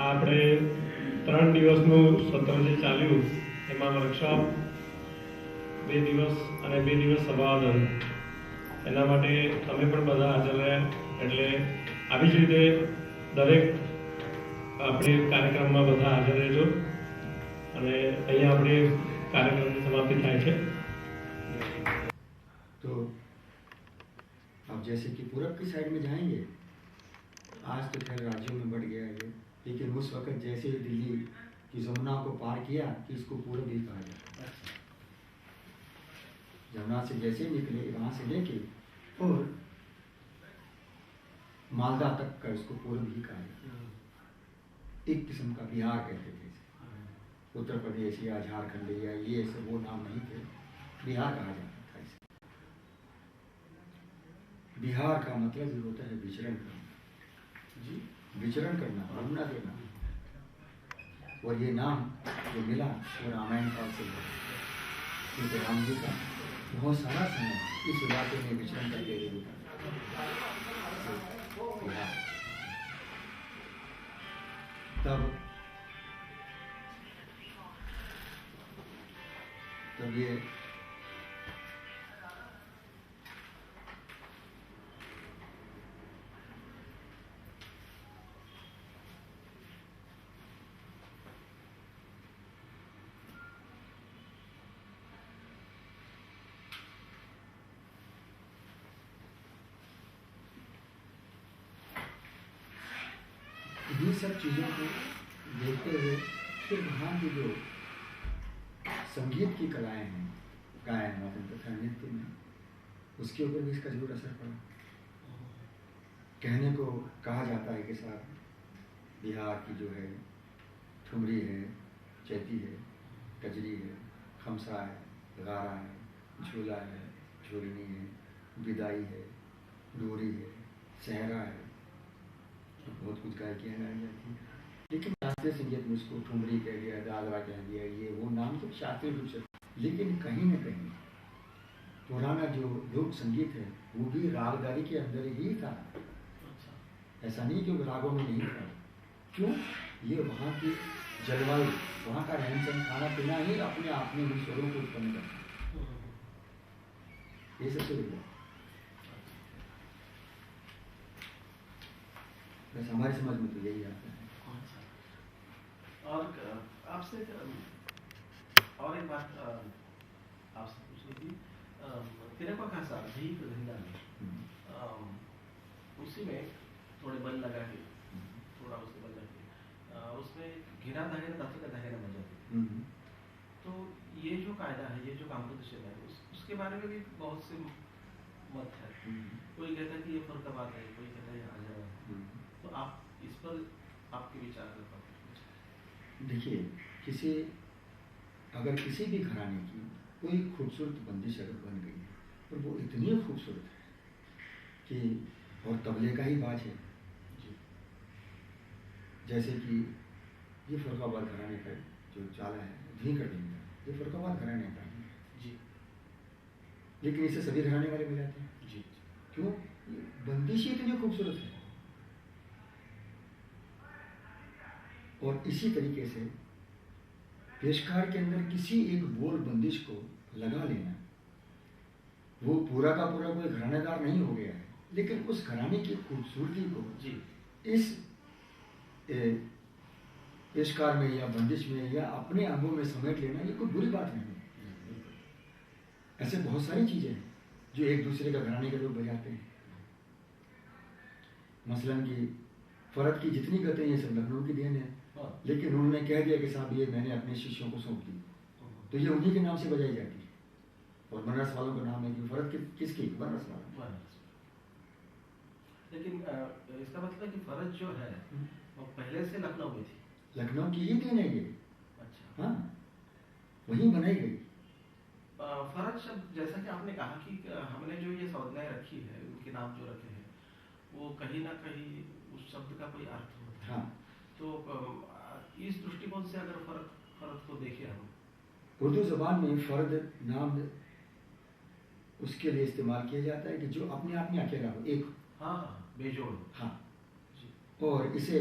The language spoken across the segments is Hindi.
આપણે 3 દિવસનું સત્ર જે ચાલ્યું એમાં વર્કશોપ 2 દિવસ અને 2 દિવસ સભાવાદન એના માટે તમે પણ બધા હાજર રહ્યા. એટલે આવી જ રીતે દરેક આપણે કાર્યક્રમમાં બધા હાજર રહેજો અને અહીંયા આપણે કાર્યક્રમની સમાપ્તિ થાય છે. तो अब जैसे कि पूरब की साइड में जाएंगे, आज तो खैर राज्यों में बढ़ गया है, लेकिन उस वक्त जैसे ही दिल्ली की जमुना को पार किया कि इसको पूरब ही कहा जाता है. जमुना से जैसे ही निकले वहाँ से लेके और मालदा तक का इसको पूरब ही कहा जाता है. एक किस्म का बिहार कहते थे. उत्तर प्रदेश या झारखंड या ये सब वो नाम नहीं थे, बिहार कहा जाता था इसे. बिहार का मतलब ये होता है विचरण करना. जी, विचरण करना, घूमना देना. और ये नाम जो मिला वो रामायण काल से मिला, क्योंकि राम जी का बहुत सारा समय इस इलाके में विचरण करके बिहार. तब ये ये सब चीज़ों को देखते हुए फिर वहाँ की जो संगीत की कलाएं हैं, गायन वादन तथा नृत्य में, उसके ऊपर भी इसका जरूर असर पड़ा. कहने को कहा जाता है कि साहब बिहार की जो है ठुमरी है, चैती है, कजरी है, खमसा है, गारा है, झूला है, झूलनी है, विदाई है, डोरी है, सहरा है, बहुत कुछ गायकियाँ गाई जाती हैं. लेकिन शास्त्रीय संगीत में उसको ठुमरी कह दिया, दादरा कह दिया, ये वो नाम तो शास्त्रीय रूप से. लेकिन कहीं न कहीं पुराना जो लोक संगीत है वो भी रागदारी के अंदर ही था. ऐसा नहीं कि रागों में नहीं था. क्यों? ये वहाँ की जलवायु, वहाँ का रहन सहन, खाना पीना ही अपने आप में उन स्वरों को उत्पन्न करता. ये सबसे बड़ा बस हमारी समझ में तो यही आता है. और आपसे और एक बात आपसे पूछनी थी. तिरपा का साथ भी धंधा में उसी में थोड़े बल लगा के थोड़ा उसके बल लगा के उसमें घिरा धागे तत्व का धागे न बजा. तो ये जो कायदा है, ये जो कॉम्पोजिशन है, उसके बारे में भी बहुत से मत है. कोई कहता है कि ये फर्क है, कोई कहता है ये हाजर है. तो आप इस पर आपके विचार कर पाते? देखिए, अगर किसी भी घराने की कोई खूबसूरत बंदिश अगर बन गई है और वो इतनी खूबसूरत है कि और तबले का ही बाज है, जैसे कि ये फर्रुखाबाद घराने का जो चाला है धी कर देंगे, ये फर्रुखाबाद घराने का है जी. लेकिन इसे सभी घराने वाले मिलाते हैं जी. क्यों? बंदिश ही इतनी खूबसूरत है. और इसी तरीके से पेशकार के अंदर किसी एक बोल बंदिश को लगा लेना, वो पूरा का पूरा कोई घरानेदार नहीं हो गया है, लेकिन उस घराने की खूबसूरती को जी इस पेशकार में या बंदिश में या अपने अंगों में समेट लेना, ये कोई बुरी बात नहीं है. ऐसे बहुत सारी चीजें हैं जो एक दूसरे का घराने के लोग बजाते हैं. मसलन की फरद की जितनी गतें ये सब लखनऊ की देन है, लेकिन उन्होंने कह दिया कि साहब ये मैंने अपने शिष्यों को सौंप दी, तो ये उन्हीं के नाम से बजाई जाती है. और बनारस वालों का नाम है कि फरद किसकी? बनारस वाला. लेकिन इसका मतलब कि फरज जो है वो पहले से लखनऊ में थी. लखनऊ की ही देन है ये. अच्छा. हाँ, वहीं बनाई गई. फरज शब्द जैसा कि आपने कहा कि हमने जो ये संज्ञाएं रखी है, उनके नाम जो रखे हैं, वो कहीं ना कहीं उस शब्द का कोई अर्थ होता है. हाँ. तो इस दृष्टिकोण से अगर फर्द को देखें हम, उर्दू जबान में फर्द नाम उसके लिए इस्तेमाल किया जाता है कि जो अपने आप में अकेला हो, एक. हाँ, बेजोड़. हाँ. और इसे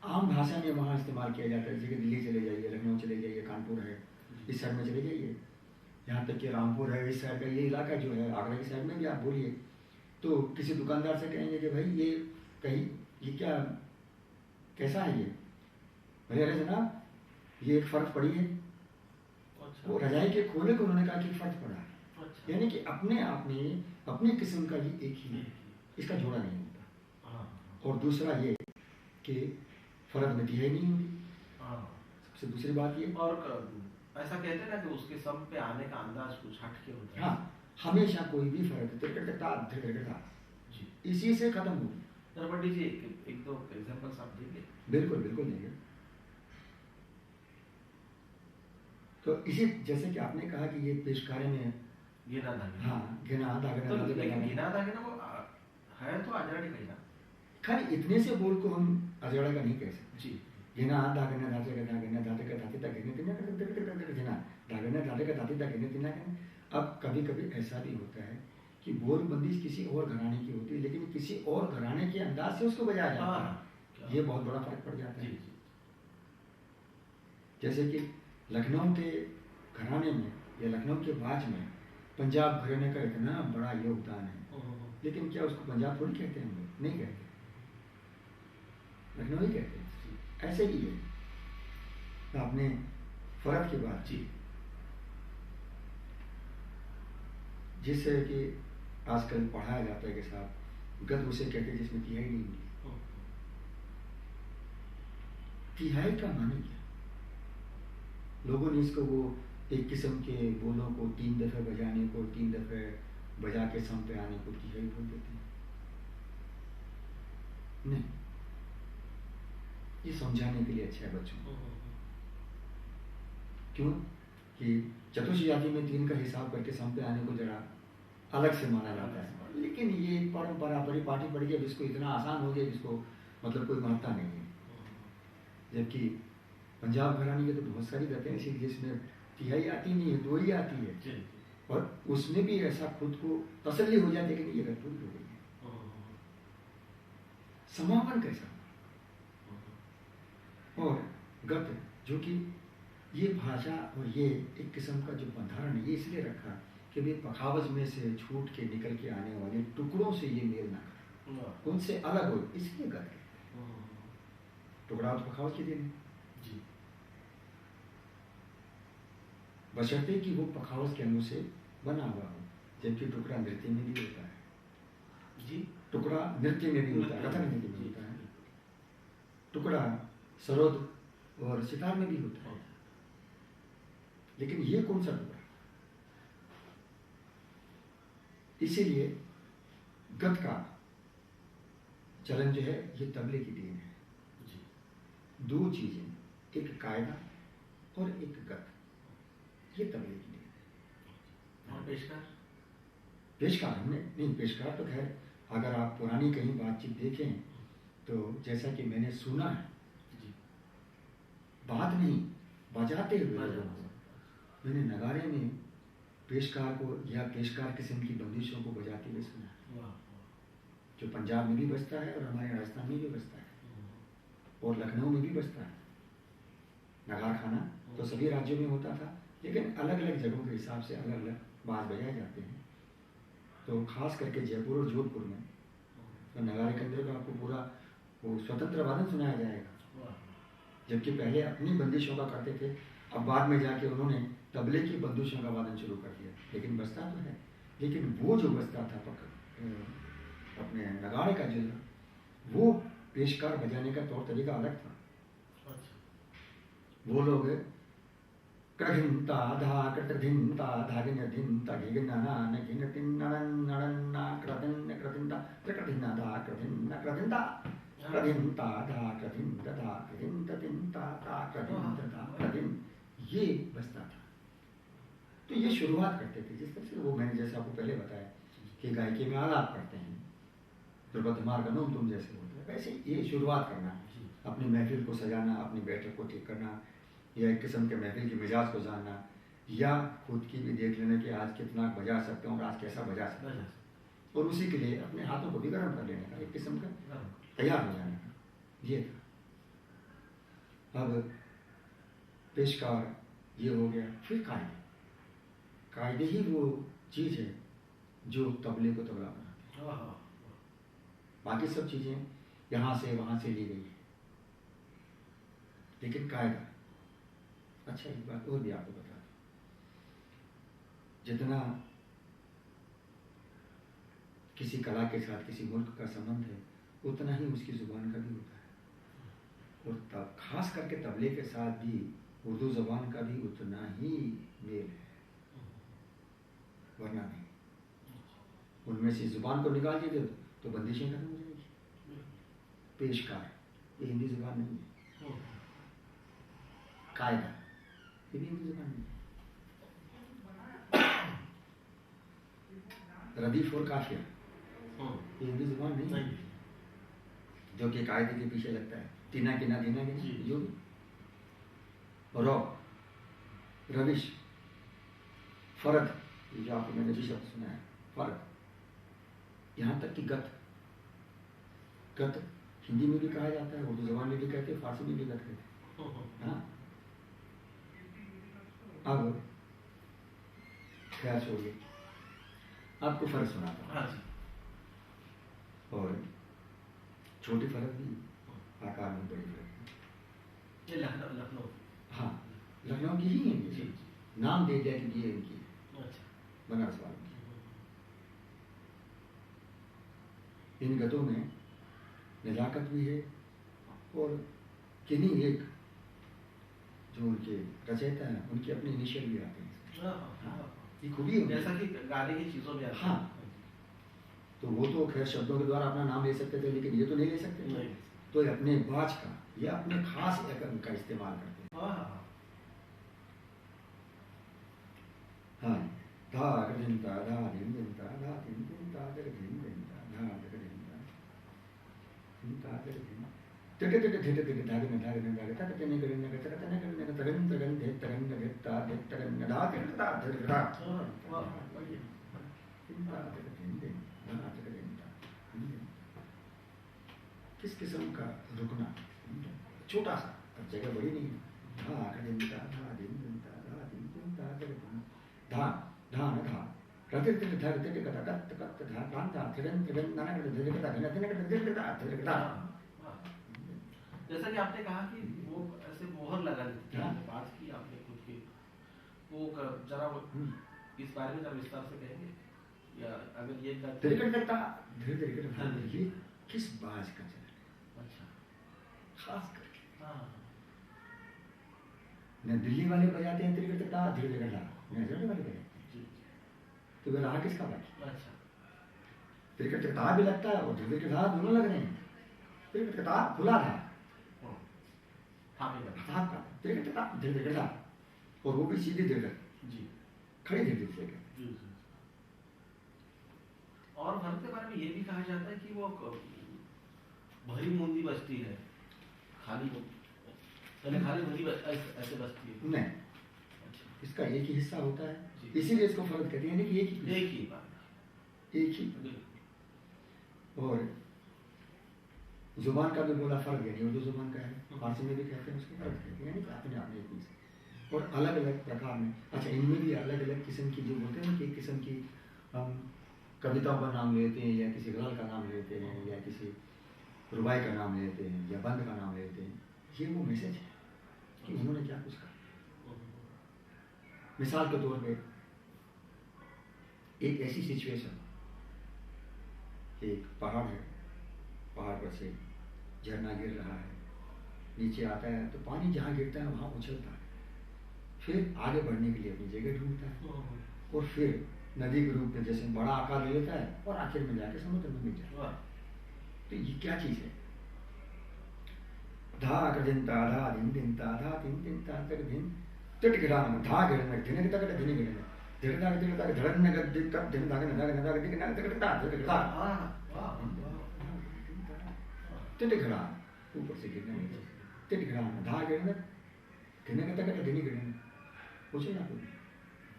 आम भाषा में वहाँ इस्तेमाल किया जाता है। जैसे कि दिल्ली चले जाइए, लखनऊ चले जाइए, कानपुर है, इस साइड में चले जाइए, यहाँ तक कि रामपुर है, इस साइड का ये इलाका जो है, आगरा की साइड में भी आप बोलिए तो किसी दुकानदार से कहेंगे कि भाई ये कहीं ये क्या कैसा है ये, भले अरे जनाब ये एक फ़र्क पड़ी है। अच्छा। वो रजाई के खोले को उन्होंने कहा कि फ़र्क पड़ा है, अच्छा। यानी कि अपने आप में अपने किस्म का ये एक ही है, इसका जोड़ा नहीं होता। हाँ। और दूसरा ये कि फ़र्क नतीजा ही नहीं होगी। हाँ। सबसे दूसरी बात ये, और ऐसा कहते हैं ना कि उसके सम पे आने का अंदाज कुछ हटके होता है। हाँ, हमेशा कोई भी फ़र्क तिरकटा जी। इसी से ख़त्म होगी। पंडित जी एक दो एग्जांपल्स आप देंगे? बिल्कुल बिल्कुल देंगे। तो इसी जैसे कि आपने कहा कि ये पेशकारे में गिना दागिना। हाँ, गिना दागिना, तो लेकिन गिना दागिना वो है तो अजराड़ी का ही ना। खाली इतने से बोल को हम अजड़ा का नहीं कह सकते। जी। गिना दागिना धाते का दागिना धाते का धाते तक गिने तिना गिना दागिना धाते का धाते तक गिने तिना गिने। अब कभी कभी ऐसा भी होता है कि बोलबंदी किसी और घराने की होती है, लेकिन किसी और घराने के अंदाज से उसको बजाया जाता है। ये बहुत बड़ा फर्क पड़ जाता है। जैसे कि लखनऊ के घराने में या लखनऊ के बाज में पंजाब घराने का इतना बड़ा योगदान है, लेकिन क्या उसको पंजाब थोड़ी कहते हैं हम लोग? नहीं कहते, लखनऊ ही कहते हैं। ऐसे ही है। तो आपने फर्क की बात जी। जिससे कि आजकल पढ़ाया जाता है कि साहब गद उसे कहते हैं जिसमें तिहाई नहीं मिली। तिहाई का माने क्या? लोगों ने इसको वो एक किस्म के बोलों को 3 दफे बजाने को, 3 दफे बजा के सम पे आने को तिहाई बोल देते हैं। नहीं, ये समझाने के लिए अच्छा है बच्चों को। क्यों कि चतुर्थ में 3 का हिसाब करके सम पे आने को जरा अलग से माना जाता है, लेकिन ये परंपरा परिपाटी पड़ गया, जिसको इतना आसान हो गया, जिसको मतलब कोई महत्ता नहीं है। जबकि पंजाब घराने के तो बहुत सारी गतें ऐसी जिसमें तिहाई आती नहीं है, 2 ही आती है, और उसमें भी ऐसा खुद को तसल्ली हो जाती है कि ये गत पूरी हो गई है। समापन कैसा और गत, जो कि ये भाषा और ये एक किस्म का जो बंधारण ये इसलिए रखा कि वे पखावज में से छूट के निकल के आने वाले टुकड़ों से ये मेल ना करे, उनसे अलग हो, इसलिए गत कहते हैं। टुकड़ा तो पखावज के दिन है, बशर्ते कि वो पखावज के अनु से बना हुआ हो, जबकि टुकड़ा नृत्य में भी होता है। जी, टुकड़ा नृत्य में भी होता है, कथक नृत्य में होता है। टुकड़ा सरोद और सितार में भी होता है। लेकिन ये कौन सा टुकड़ा? इसीलिए गत का चलन जो है ये तबले की देन है। 2 चीजें, एक कायदा और एक गत, ये तबले की देन है। और पेशकार? पेशकार हमने नहीं, पेशकार तो खैर अगर आप पुरानी कहीं बातचीत देखें तो जैसा कि मैंने सुना है, बात नहीं बजाते हुए मैंने नगारे में पेशकार को या पेशकार किस्म की बंदिशों को बजाते हुए सुना है, जो पंजाब में भी बजता है और हमारे राजस्थान में भी बजता है और लखनऊ में भी बजता है। नगार खाना तो सभी राज्यों में होता था, लेकिन अलग अलग जगहों के हिसाब से अलग अलग बाज बजाए जाते हैं। तो खास करके जयपुर और जोधपुर में तो नगारे के अंदर आपको पूरा वो स्वतंत्र वादन सुनाया जाएगा, जबकि पहले अपनी बंदिशों का करते थे, अब बाद में जाके उन्होंने तबले की बंदिशों का वादन शुरू कर दिया। लेकिन बजता तो है, लेकिन वो जो बजता था अपने नगाड़े का जो वो पेशकार बजाने का तौर तरीका अलग था। वो लोग कढ़िंता धा कटधिंता धागिन धिंता घिगना न घिन तिन नरन नरन ना क्रदिन क्रदिंता क्रदिना धा क्रदिन क्रदिंता क्रदिंता धा क्रदिंता धा क्रदिंता तिंता ता क्रदिंता धा क्रदिन, ये बजता था। तो ये शुरुआत करते थे जिस तरह से वो मैंने जैसे आपको पहले बताया कि गायकी में आलाप करते हैं, दुर्बत मार्गनों तुम जैसे होते हैं, वैसे ये शुरुआत करना, अपनी महफिल को सजाना, अपनी बैठक को ठीक करना, या एक किस्म के महफिल के मिजाज को जानना, या खुद की भी देख लेना कि आज कितना बजा सकते हैं और आज कैसा बजा सकते हैं, और उसी के लिए अपने हाथों को भी गर्म कर लेने का, एक किस्म का तैयार हो जाने का, ये था। अब पेशकार ये हो गया, फिर कायदे। कायदे ही वो चीज़ है जो तबले को तबला बनाती है। बाकी सब चीज़ें यहाँ से वहाँ से ली गई है, लेकिन कायदा। अच्छा, एक बात और भी आपको बता दूं, जितना किसी कला के साथ किसी मुल्क का संबंध है, उतना ही उसकी जुबान का भी होता है। और तब खास करके तबले के साथ भी उर्दू ज़बान का भी उतना ही मेल है, वरना नहीं। उनमें से ज़ुबान को निकाल दीजिए तो बंदिशें खत्म हो जाएगी। पेशकार ये हिंदी ज़ुबान नहीं है, कायदा ये भी हिंदी ज़ुबान नहीं है, रदीफ और काफिया ये हिंदी ज़ुबान नहीं है, जो कि कायदे के पीछे लगता है। टीना किना दीना की जो भी, रौ, रविश, फर्द, ये जो आपने मैंने भी शब्द सुना है, फर्द, यहाँ तक कि गत हिंदी में भी कहा जाता है, उर्दू ज़बान में भी कहते हैं, फारसी में भी गत कहते हैं। हाँ, अब खैर छोड़िए, आपको फर्क सुनाता हूँ। और छोटी फर्क भी, आकार में बड़ी फर्क। ये लखनऊ हाँ, लखनऊ की ही है ये, नाम दे दिया कि ये इनकी है, बनारस वालों की। इन गतों में नजाकत भी है, और किन्हीं एक जो उनके रचयिता हैं उनके अपने इनिशियल भी आते हैं। हाँ, ये खूबी है, जैसा कि गाने की चीजों में। हाँ, तो वो तो खैर शब्दों के द्वारा अपना नाम ले सकते थे, लेकिन ये तो नहीं ले सकते थे। तो ये अपने बाज का, ये अपने खास एकम का इस्तेमाल करते हैं। हाँ, धा दिन ता धा दिन दिन ता धा दिन दिन ता दिन दिन ता धा दिन दिन ता दिन दिन टिट टिट टिट टिट धागे धागे धागे तक तने करने का तने करने का तगन तगन दे तगन दे ता दे तगन धा के ता धर धा। वाह, बढ़िया। ता दिन दिन धा दिन ता। किस किस्म का रुकना, छोटा सा, अब जगह बड़ी नहीं है। धा दिन ता धा दिन दिन ता धा दिन दिन ता दिन धा धा धा रति रति धा रति कथा कत कत धा कान धा तिरन तिरन नाना कर धरे कथा घना तिरन कर धरे कथा धरे कथा। जैसा कि आपने कहा कि वो ऐसे मोहर लगा देते हैं, बात की आपने खुद की, वो जरा वो इस बारे में जरा विस्तार से कहेंगे, या अगर ये धरे कथा धीरे धीरे कथा देखिए किस बाज का चलन है। अच्छा, खास करके हाँ, न दिल्ली वाले बजाते हैं धीरे कथा धीरे धीरे कथा, न हैदराबाद वाले बजाते हैं, तो वे रहा किसका बाकी। अच्छा, धीरे कथा भी लगता है और धीरे कथा दोनों लग रहे हैं। धीरे कथा खुला था, और वो भी सीधे देकर जी, खड़े धीरे धीरे। और भरत के बारे में ये भी कहा जाता है कि वो भरी मुंदी बजती है, खाली खाली मुंदी ऐसे बजती है। नहीं, इसका एक ही हिस्सा होता है, इसीलिए इसको फर्क कहते हैं कि एक ही बात, एक ही। और जुबान का भी बोला फर्क है, उर्दू जुबान का है, फारसी में भी कहते हैं उसको फर्क कहते हैं, यानी कि अपने अपने चीज और अलग अलग प्रकार में। अच्छा, इनमें भी अलग अलग किस्म की जो बोलते हैं ना, कि एक किस्म की हम कविताओं का नाम लेते हैं, या किसी गज़ल का नाम लेते हैं, या किसी रुबाई का नाम लेते हैं, या बंद का नाम लेते हैं, ये वो मैसेज है कि उन्होंने क्या कुछ कहा। मिसाल के तौर पे एक ऐसी सिचुएशन, एक पहाड़ है, पहाड़ पर से झरना गिर रहा है, नीचे आता है तो पानी जहाँ गिरता है वहाँ उछलता है, फिर आगे बढ़ने के लिए अपनी जगह ढूंढता है, और फिर नदी के रूप में जैसे बड़ा आकार ले लेता है और आखिर में जाके समुद्र में मिल जाता है। तो ये क्या चीज़ है? धा कर दिन ता धा दिन दिन ता धा दिन दिन ता तक दिन तट गिरा में धा गिरने दिन तक दिन गिरने धीरे धीरे धीरे धीरे धड़न नगर दिन तक दिन धागे नगा नगा दिन नगा तक ता धीरे ता तट गिरा ऊपर से गिरने नीचे तट गिरा में धा गिरने दिन तक दिन गिरने पूछे ना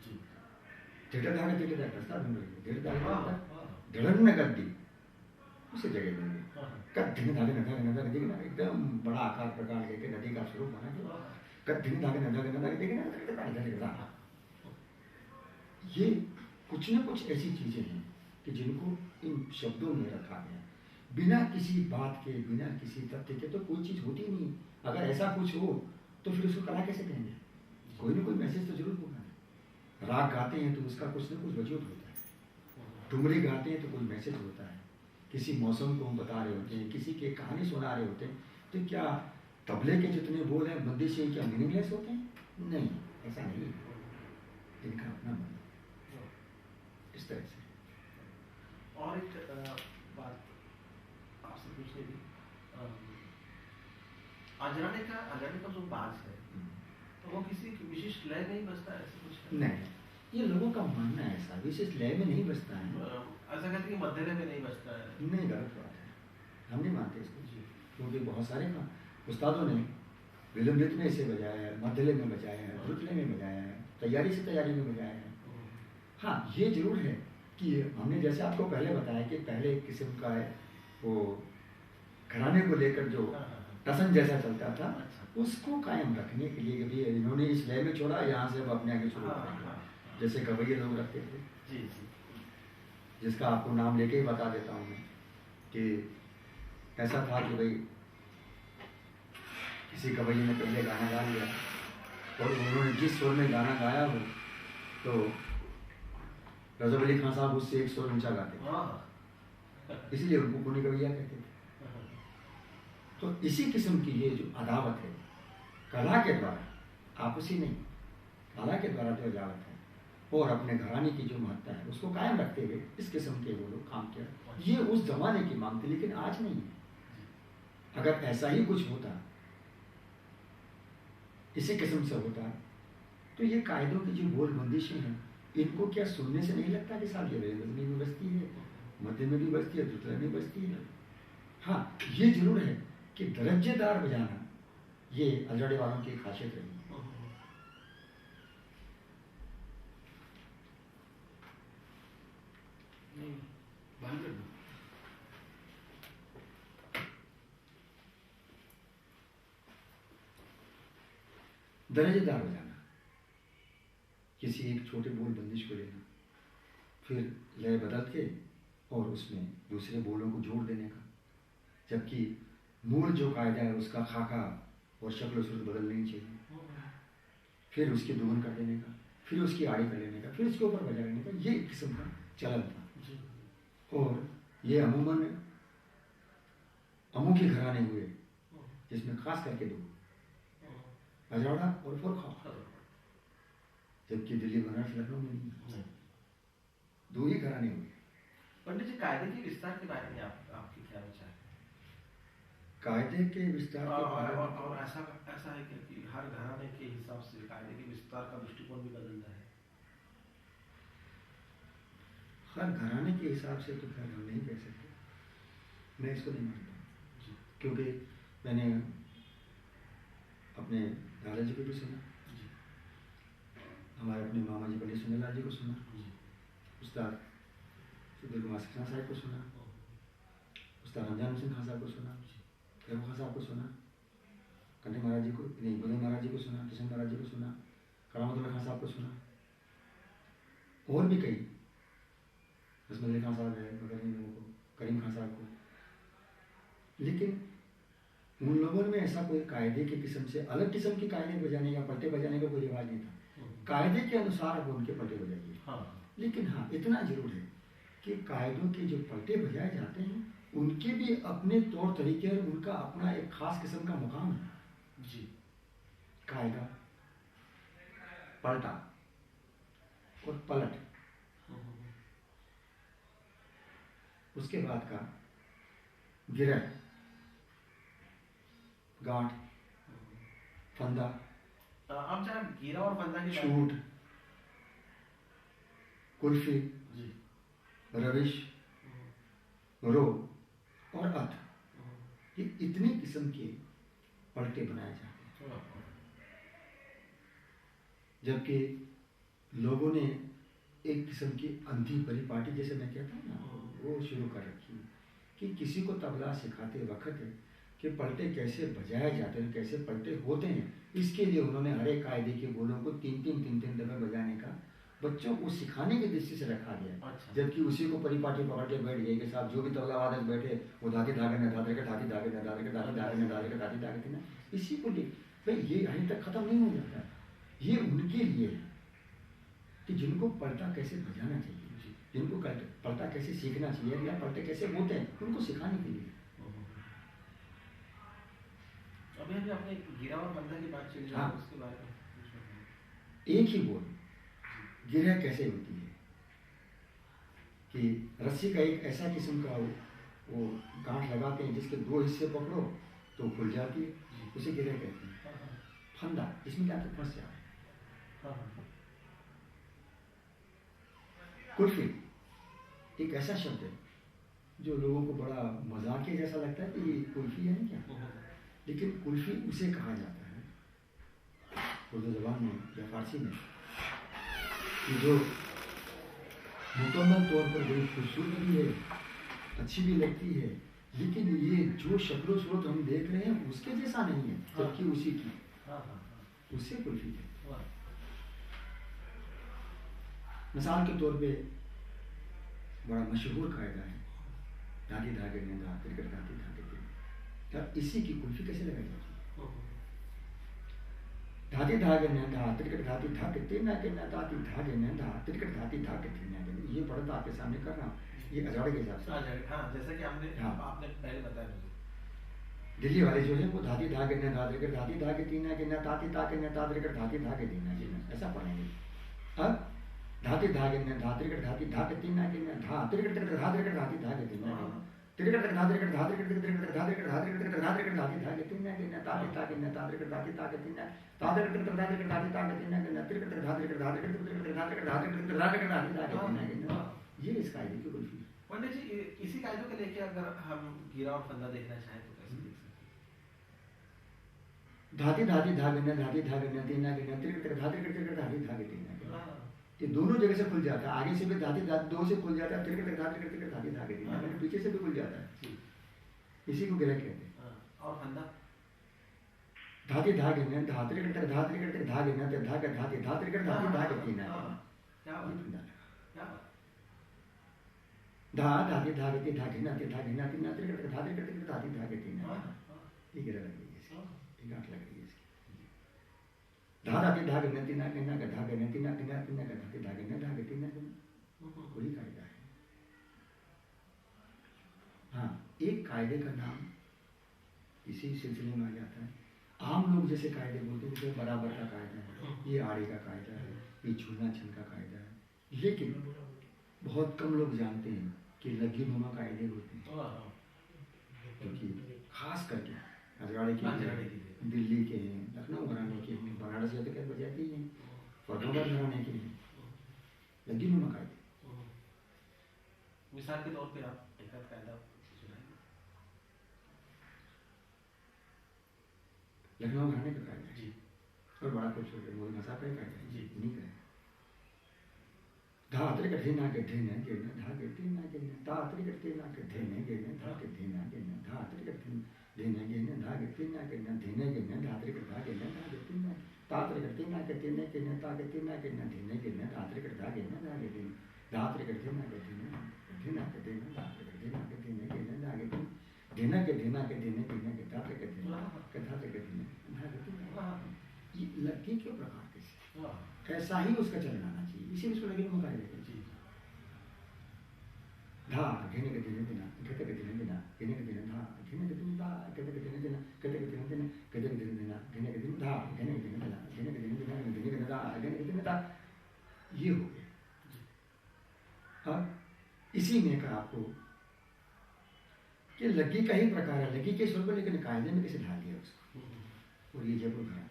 जी धीरे धागे रास्ता ढूंढ रही है, धीरे धागे धड़न नगर दी उसे जगह देंगे। हाँ, कद्धिन धागे नधा नधा देखिए ना, एकदम बड़ा आकार प्रकार के नदी का स्वरूप बना के हाँ, कद्धिन धागे नधा देखिए ना, ये कुछ न कुछ ऐसी चीजें हैं कि जिनको इन शब्दों में रखा गया। बिना किसी बात के, बिना किसी तथ्य के तो कोई चीज होती नहीं। अगर ऐसा कुछ हो तो फिर उसको कला कैसे कहेंगे? कोई ना कोई मैसेज तो जरूर होगा। राग गाते हैं तो उसका कुछ न कुछ वजूद होता है, ठुमरी गाते हैं तो कोई मैसेज होता है, किसी मौसम को हम बता रहे होते हैं, किसी की कहानी सुना रहे होते हैं। तो क्या तबले के जितने बोल हैं बंदिश क्या मीनिंगलेस होते हैं? नहीं, ऐसा नहीं है। इनका अपना मन इस तरह से। और एक बात आपसे पूछनी थी, अजराने का जो बाज है तो वो किसी विशिष्ट लय में ही बजता है, ऐसा कुछ है? नहीं, ये लोगों का मानना है, ऐसा विशेष लय में नहीं बजता है। ऐसा कहते हैं कि मध्यलय में नहीं बजता है। नहीं, गलत बात है, हम नहीं मानते इसको जी। क्योंकि बहुत सारे उस्तादों ने विलंबित में इसे बजाया है, मध्यलय में बजाया है, द्रुतलय में बजाया है, तैयारी से तैयारी में बजाया है। हाँ, ये जरूर है कि हमने जैसे आपको पहले बताया कि पहले एक किस्म का है वो घराने को लेकर जो टसन जैसा चलता था, उसको कायम रखने के लिए कभी इन्होंने इस लय में छोड़ा, यहाँ से अब अपने आगे शुरू करेंगे। जैसे गवैये लोग रखते थे, जी जी, जिसका आपको नाम लेके ही बता देता हूँ मैं कि ऐसा था कि भाई किसी गवैये ने पहले गाना गा लिया और उन्होंने जिस स्वर में गाना गाया हो तो रजब अली खान साहब उससे एक स्वर ऊंचा गाते थे, इसलिए उनको पुनी गवैया कहते थे। तो इसी किस्म की ये जो अदावत है कला के द्वारा, आपसी नहीं, कला के द्वारा जो अदावत है और अपने घराने की जो महत्ता है उसको कायम रखते हुए इस किस्म के वो लोग काम किया। ये उस जमाने की मांग थी, लेकिन आज नहीं है। अगर ऐसा ही कुछ होता, इसी किस्म से होता, तो ये कायदों की जो बोल बंदिशें हैं इनको क्या सुनने से नहीं लगता कि साहब ये में भी बजती है, मध्य में भी बजती है, द्रुतलय में बजती है। हाँ, ये जरूर है कि दरज्जेदार बजाना ये अजड़े वालों की खासियत रही है। दरजेदार बजाना, किसी एक छोटे बोल बंदिश को लेना, फिर लय बदल के और उसमें दूसरे बोलों को जोड़ देने का, जबकि मूल जो कायदा है उसका खाका और शक्ल सूरत बदल नहीं चाहिए, फिर उसकी दोहन कर देने का, फिर उसकी आड़ी कर लेने का, फिर उसके ऊपर बजा लेने का, ये एक किस्म का चलन था। और ये अमूमन अमूखी घराने हुए जिसमें खास करके दो, अजौड़ा और फुरखा, जबकि दिल्ली बनारस लखनऊ में नहीं, दो ही घराने हुए। पंडित जी, कायदे के विस्तार के बारे में आपके क्या विचार है? कायदे के विस्तार के बारे में और ऐसा है कि हर घराने के हिसाब से कायदे के विस्तार का दृष्टिकोण भी बदलता है। हर घराने के हिसाब से तो खैर हम नहीं कह सकते, मैं इसको नहीं मानता, क्योंकि मैंने अपने दादाजी को भी सुना, हमारे अपने मामा जी पंडित सुंदरलाल जी को सुना, उस्ताद सुधीर कुमार सिंह साहब को सुना, उस्ताद रमजान सिंह खान साहब को सुना, खैर खान साहब को सुना, कंटे महाराज जी को नहीं, बुधन महाराज जी को सुना, किशन महाराज जी को सुना, करामतुल्लाह खान साहब को सुना, और भी कई, रसमत खान साहब है, मगर इन लोगों को, करीम खान साहब को। लेकिन उन लोगों में ऐसा कोई कायदे की किस्म से अलग किस्म की कायदे बजाने या पट्टे बजाने का कोई रिवाज नहीं था। कायदे के अनुसार वो उनके पट्टे बजाइए। हाँ। लेकिन हाँ, इतना जरूर है कि कायदों के जो पट्टे बजाए जाते हैं उनके भी अपने तौर तरीके और उनका अपना एक खास किस्म का मुकाम है। जी। कायदा, पलटा और पलट, उसके बाद का गिरह, गांठ, फंदा, अब जरा गिरा और फंदा की छूट, कुल्फी, जी, रविश, रो और अथ, ये इतनी किस्म के पलटे बनाए जाते हैं। जबकि लोगों ने एक किस्म की अंधी परिपाटी, जैसे मैं कहता हूँ ना, वो शुरू कर रखी है कि किसी को तबला सिखाते वक्त कि पलटे कैसे बजाए जाते हैं, कैसे पलटे होते हैं, इसके लिए उन्होंने हर एक कायदे के बोलों को तीन तीन दफे बजाने का बच्चों को सिखाने की दृष्टि से रखा गया। अच्छा। जबकि उसी को परिपाटी पकड़ के बैठ गए कि साहब जो भी तबला वादक बैठे वो धाती धागे न धाते के धाती धागे न धाते के धाती धागे न धाते के धाती धागे थे ना, इसी को लिए भाई ये अभी तक खत्म नहीं हो जाता। ये उनके लिए है कि जिनको पलटा कैसे बजाना चाहिए, जिनको पलटा कैसे सीखना चाहिए या पलटे कैसे होते हैं, उनको सिखाने के लिए। अभी आपने गिरा और बंधा की बात चली, हाँ, उसके बारे में एक ही बोल गिरह कैसे होती है कि रस्सी का एक ऐसा किस्म का वो गांठ लगाते हैं जिसके दो हिस्से पकड़ो तो खुल जाती है, उसे गिरह कहते हैं। फंदा इसमें जाके फंस जाए। कुल्फी एक ऐसा शब्द है जो लोगों को बड़ा मजाकिया जैसा लगता है कि ये कुल्फी है क्या, लेकिन कुल्फी उसे कहा जाता है उर्दू ज़बान में या फारसी में कि जो मुकम्मल तौर पर बड़ी खूबसूरत भी है, अच्छी भी लगती है, लेकिन ये जो शक्ल सूरत हम देख रहे हैं उसके जैसा नहीं है, जबकि उसी की उससे कुल्फी है। मिसाल के तौर पे बड़ा मशहूर कायदा है धागे धागे में धा क्रिकेट धागे धागे थे, इसी की कुल्फी कैसे लगाई जाती है। धागे धागे ने धा क्रिकेट धागे धागे तेना के ना धागे धागे ने धा क्रिकेट धागे धागे तेना के, ये पढ़ता आपके सामने कर रहा हूँ, ये अजाड़े के हिसाब से। हाँ, जैसा कि आपने पहले बताया मुझे। दिल्ली वाले जो है वो धागे धागे ने धा क्रिकेट धागे धागे तीना के ना ताती ताके ने ता क्रिकेट धागे धागे तीना के ना, ऐसा पढ़ेंगे। अब धागे धागे ने धा क्रिकेट धागे धागे तीना के ना धा क्रिकेट क्रिकेट धा क्रिकेट धागे धागे तीना के ना क्रिकेट धा क्रिकेट धा क्रिकेट क्रिकेट धा क्रिकेट धा क्रिकेट धा क्रिकेट धागे धागे तीना के ना ताके ताके ने ता क्रिकेट धागे ताके तीना ता क्रिकेट धा क्रिकेट धागे ताके तीना के ना क्रिकेट धा क्रिकेट धा क्रिकेट क्रिकेट धा क्रिकेट धा क्रिकेट धा क्रिकेट धागे धागे तीना के ना, ये इस कायदे की कुल्फी। पंडित जी इसी कायदों के लेके अगर हम गिरा और फंदा देखना चाहें तो कैसे देख सकते हैं? धाती धाती धागे न धाती धागे न तीना के न क्रिकेट धागे क्रिकेट धागे धागे तीना के, ये दोनों जगह से खुल जाता है, आगे से भी धाती धाती दो से खुल जाता है, क्रिकेट धागे क्रिकेट धागे धागे तीना के, पीछे से भी खुल जाता है, इसी को गिरह कहते हैं। और फंदा धाती धागे न धाती क्रिकेट धाती क्रिकेट धागे न धागे धाती धाती क्रिकेट धागे धागे तीना के, क्या ये फंदा क्या धा धाती धागे ती धागे न धागे न तीना क्रिकेट धागे क्रिकेट धागे धागे तीना, ये गिरह लग रही है इसकी, ये गांठ लग रही है इसकी। धा धाती धागे न तीना के ना धागे न तीना के ना तीना के धाती धागे न धागे तीना के, वही कायदा है। हाँ, एक कायदे का नाम इसी सिलसिले में आ जाता है। आम लोग जैसे कायदे बोलते हैं, जैसे बराबर का कायदा है, ये आड़े का कायदा है, ये छूना छन का कायदा है, लेकिन बहुत कम लोग जानते हैं कि लगी नुमा कायदे होते हैं, क्योंकि खास करके अजराड़े के दिल्ली के हैं, लखनऊ घराने के हैं, बनारस जाते क्या बजाते ही हैं, फौरनगर घराने के हैं, लगी नुमा कायदे। मिसाल के तौर पे आप एक कायदा सुनाइए। लखनऊ घराने का कायदा है जी, और बड़ा खूबसूरत है, मोदी मसाब का कायदा है जी, उन्हीं का है। धात्री कठे ना के धेने के ना धागे तीना के ना धात्री कठे ना के धेने के ना धागे धेना के ना धात्री कठे धेने के ना धागे तीना के ना धेने के ना धात्री कठे धागे ना धागे तीना धात्री कठे ना के तीने के ना धागे तीना के ना धेने के ना धात्री कठे धागे ना धागे तीन धात्री कठे ना के धेने धेना के धेना धात्री कठे ना के धेने के ना धागे तीन धेना के धेना के धेने के ना के धात्री कठे के धात्री कठे ना धागे तीना, ये लड़की क्यों प्रकार के ऐसा ही उसका चलन आना चाहिए, इसी में लगे मुकाय देते जी। धा घेने के दिन देना कहते के दिन देना घेने के दिन धा घेने के दिन धा कहते के दिन देना कहते के दिन देना कहते के दिन देना घेने के दिन धा घेने के दिन देना घेने के दिन देना घेने के दिन धा घेने के दिन धा, ये हो गया। अब इसी में कहा आपको कि लग्गी का ही प्रकार है, लग्गी के स्वर पर, लेकिन कायदे में कैसे ढाल दिया उसको, और ये जयपुर घराना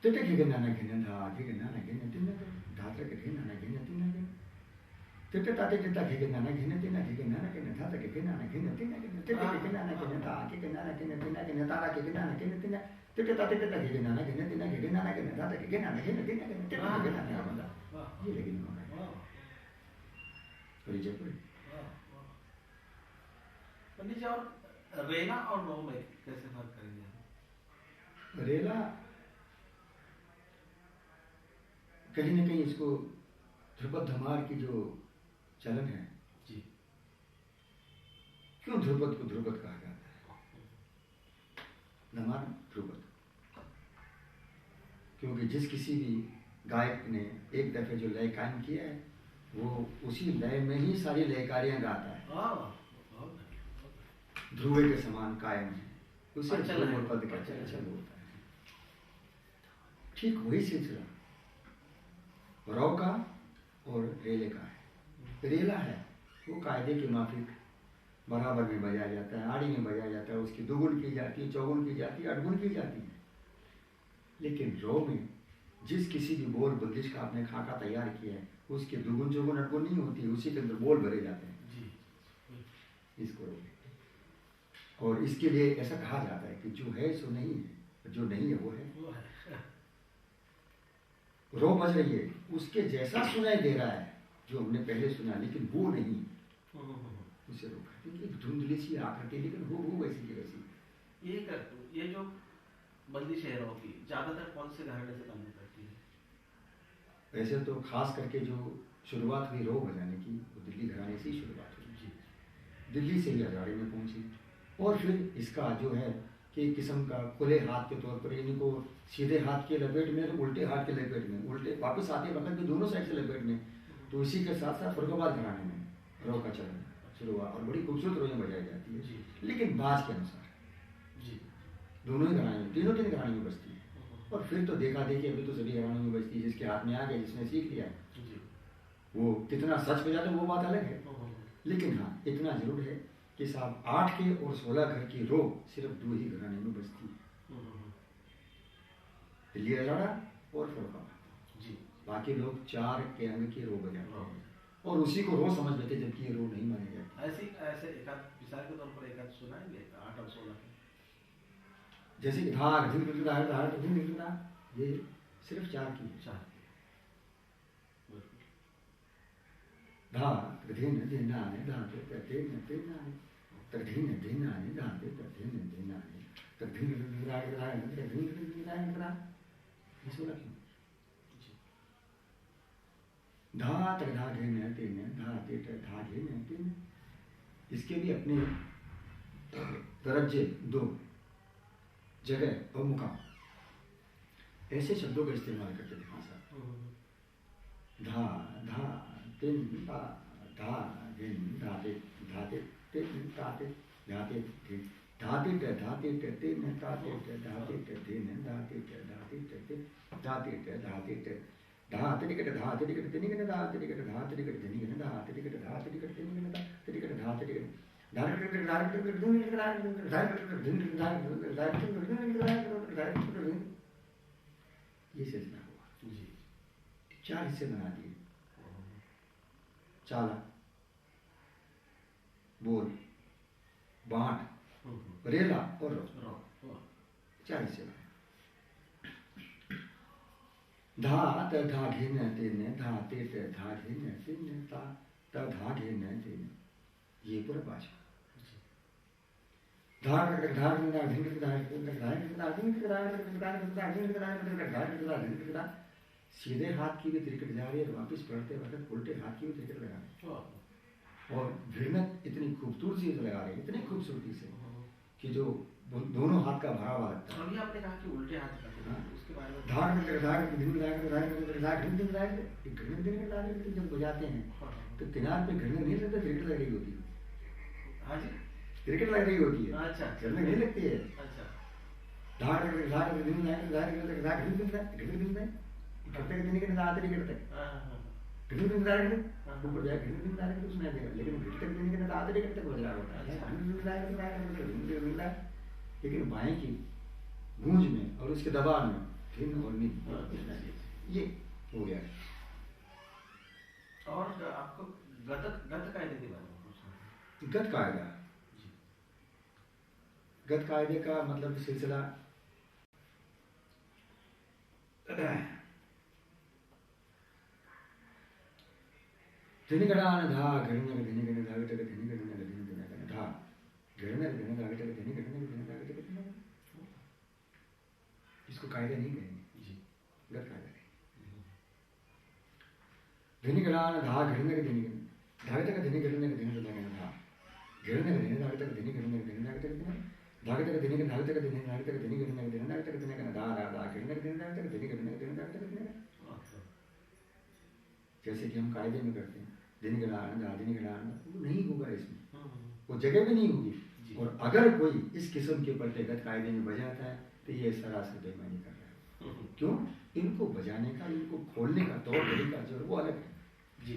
तेटे के नाना घेने धा आगे के नाना घेने तीना के धात्र के नाना घेने तीना के तेटे ताते के ता के नाना घेने तीना के नाना के धात्र के नाना घेने तीना के तेटे के नाना घेने धा आगे के नाना घेने तीना के तारा के नाना घेने तीना तेटे ताते के ता के नाना घेने तीना के नाना के धात्र के नाना घेने तीना के तेटे के नाना, ये लेकिन और जयपुर पंडित जी, और रेला और रो में कैसे फर्क करेंगे? रेला कहीं ना कहीं इसको ध्रुपद धमार की जो चलन है जी। क्यों ध्रुपद को ध्रुपद कहा जाता है? धमार ध्रुपद, क्योंकि जिस किसी भी गायक ने एक दफे जो लय कायम किया है वो उसी लय में ही सारी लयकारियां गाता है। ध्रुवे के समान कायम है, उसे ध्रुव पद कहते हैं, अचल होता है। ठीक वही सिलसिला रौ का और रेले का है। रेला है वो कायदे के माफिक बराबर में बजाया जाता है, आड़ी में बजाया जाता है, उसकी दुगुन की जाती है, चौगुन की जाती है, अठगुन की जाती है। लेकिन रौ में जिस किसी भी बोल बंदिश का आपने खाका तैयार किया है उसके दुगुन चौगुन अठगुन नहीं होती, उसी के अंदर बोल भरे जाते हैं जी। इसको रौ, और इसके लिए ऐसा कहा जाता है कि जो है सो नहीं है, जो नहीं है वो है। रो बज रही है, उसके जैसा सुनाई दे रहा है जो हमने पहले सुना, लेकिन वो नहीं, उसे रो कहते हैं। कि धुंधली सी आकृति लेकिन वो वैसी की वैसी। ये जो बंदिश है रो की ज्यादातर कौन से घराने से ताल्लुक रखती है? वैसे तो खास करके जो शुरुआत हुई रो बजाने की वो दिल्ली घराने से ही शुरुआत हुई जी। दिल्ली से ही हजारे में पहुंची, और फिर इसका जो है कि किस्म का खुले हाथ के तौर पर, इनको सीधे हाथ के लपेट में और उल्टे हाथ के लपेट में, उल्टे वापस आते वक्त भी दोनों साइड से लपेट में, तो इसी के साथ साथ फरुखाबाद घराने में रो का चलन शुरू हुआ और बड़ी खूबसूरत रोजें बजाई जाती है जी। लेकिन बाज के अनुसार जी, दोनों ही घराने में, तीन घराने में बजती है। और फिर तो देखा देखी अभी तो सभी घरानों में बजती है, जिसके हाथ में आ गया, जिसने सीख लिया वो कितना सच बजाता है वो बात अलग है। लेकिन हाँ इतना जरूर है कि साहब 8 के और 16 घर की रो सिर्फ 2 ही घराने में बजती है, दिल्ली अजाड़ा और फरुखाबाद जी। बाकी लोग 4 के अंग की रो बजाते हैं और उसी को रो समझ लेते, जबकि ये रो नहीं मानी जाती। ऐसे एकाध मिसाल के तौर पर एकाध सुनाएंगे 8 और 16 के? जैसे कि धार धिन धार धार धिन धार, ये सिर्फ 4 की है। धार धिन धिनाने धाते धिन धिनाने तर्धीन धिनाने धाते तर्धीन धिनाने तर्धीन धिनाने तर्धीन धिनाने, ये सुना क्यों? धा तक धा घेन तेन धा ते धा घेन तेन, इसके भी अपने दरज्जे 2 जगह और मुकाम, ऐसे शब्दों का इस्तेमाल करते थे भाषा। धा धा तिन ता धा धिन धाते धाते तिन ताते धाते धिन धाते ट धाते ट तिन ताते ट धाते ट धिन धाते ट धाते ट तिन धाते ट धाते ट धाते टिकट धाते टिकट तिन के धाते टिकट धाते टिकट तिन के धाते टिकट धाते टिकट तिन के धाते टिकट धाते टिकट ये सिलसिला हुआ जी। 4 हिस्से बना दिए, चाला, बोल, बांट, रेला और रो, 4 हिस्से बने। धा त धा घेन तेन धा ते त धा घेन तेन ता त धा घेन तेन, ये पूरा भाषा। सीधे हाथ की भी त्रिकट जा रही है, वापिस पढ़ते वक्त उल्टे हाथ की भी त्रिकट लगा रहे हैं और भिड़नत इतनी खूबसूरती से लगा रहे हैं, इतनी खूबसूरती से कि जो दोनों हाथ का भाव आता है। अभी आपने कहा कि उल्टे हाथ का, उसके बारे में जब बजाते हैं तो किनार पे घड़ने नहीं लगता, त्रिकट लग रही होती है। हाँ जी, क्रिकेट लग रही होती है, अच्छा, चलने नहीं लगती है। अच्छा, धार धार धार दिन धार धार धार धार दिन धार दिन धार करते करते नहीं करते आते नहीं करते दिन धार करते ऊपर जाए दिन धार करते सुनाई देगा, लेकिन करते नहीं करते आते नहीं करते बजा होता है दिन धार। लेकिन बाएं की गूंज में और उसके दबाव में दिन और नी ये हो गया। और आपको गत कायदे के बारे में पूछना है। गत कायदा, गत कायदे का मतलब सिलसिला धिनगड़ान धा घड़ने धिनगड़ धा घटक धिनगड़ धिनगड़ धा कायदे नहीं कहेंगे, जी। गलत कायदा कहेंगे। धिनिगणान धा घिरने के धिनिगण धागे तक धिनि घिरने के धिनि लगाने धा घिरने के धिनि धागे तक धिनि घिरने के धिनि धागे तक धिनि धागे तक धिनि धागे तक धिनि धागे तक धिनि घिरने के धिनि धागे तक धिनि धा धा धा घिरने के धिनि धागे तक धिनि घिरने के धिनि धागे तक धिनि। जैसे कि हम कायदे में करते हैं धिनिगणान धा धिनिगणान, वो नहीं होगा इसमें, वो जगह भी नहीं होगी। और अगर कोई इस किस्म के पलटे गत कायदे में बजाता है तो ये सरासर बेईमानी कर रहा है। क्यों? इनको बजाने का, इनको खोलने का तौर तरीका जो है वो अलग है। जी।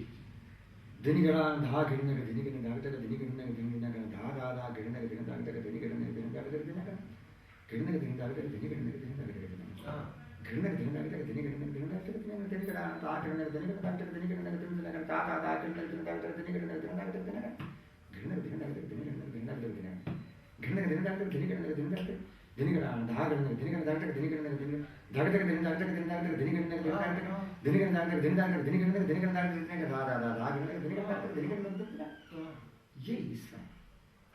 धिनिगणान धा घिरने के धिनि घिरने धागे तक धिनि घिरने के धिनि घिरने धा धा धा घिरने के धिनि धागे तक धिनि घिरने के धिनि धागे तक धिनि घिरने के धिनि धागे तक धिनि घिरने के धिनि धागे तक धिनि घिरने के धिनि धागे तक धिनि घिरने के धिनि धागे तक धिनि धिनिगणान धा घिरने के धिनि धागे तक धिनि घिरने के धिनि धागे धा धा धा घिरने के धिनि धागे तक धिनि घिरने के धिनि धागे तक धिनि घिरने के धिनि धागे तक धिनि घिरने के धिनि धागे तक धिनि घिरने के धिनि धागे तक धिनि घिरने के धिनि धागे तक धिनिगणान धा घिरने के धिनि घिरने धागे तक धिनि घिरने के धिनि धागे तक धिनि धागे तक धिनि धागे तक धिनि घिरने के धिनि धागे तक धिनि घिरने धागे तक धिनि धागे तक धिनि घिरने के धिनि घिरने धागे तक धिनि धा धा धा धा घिरने के धिनि घिरने तक धिनि घिरने तक। ये हिस्सा